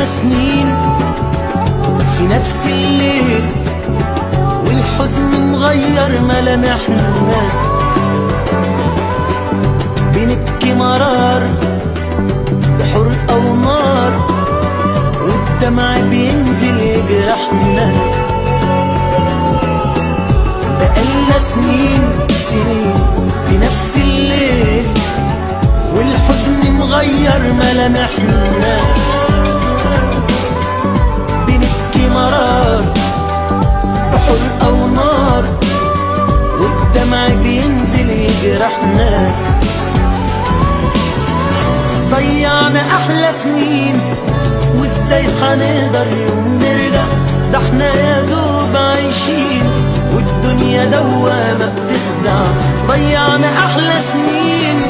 سنين في نفس الليل، والحزن مغير ملامحنا، بنبكي مرار بحرقة ونار، والدمع بينزل يجرحنا. بقالنا سنين في نفس الليل، والحزن مغير ملامحنا، بنبكي مرار بحرقة ونار، والدمع بينزل يجرحنا. ضيعنا أحلى سنين، وإزاي حنقدر يوم نرجع؟ ده احنا يا دوب عايشين، والدنيا دوامة بتخدع. ضيعنا أحلى سنين،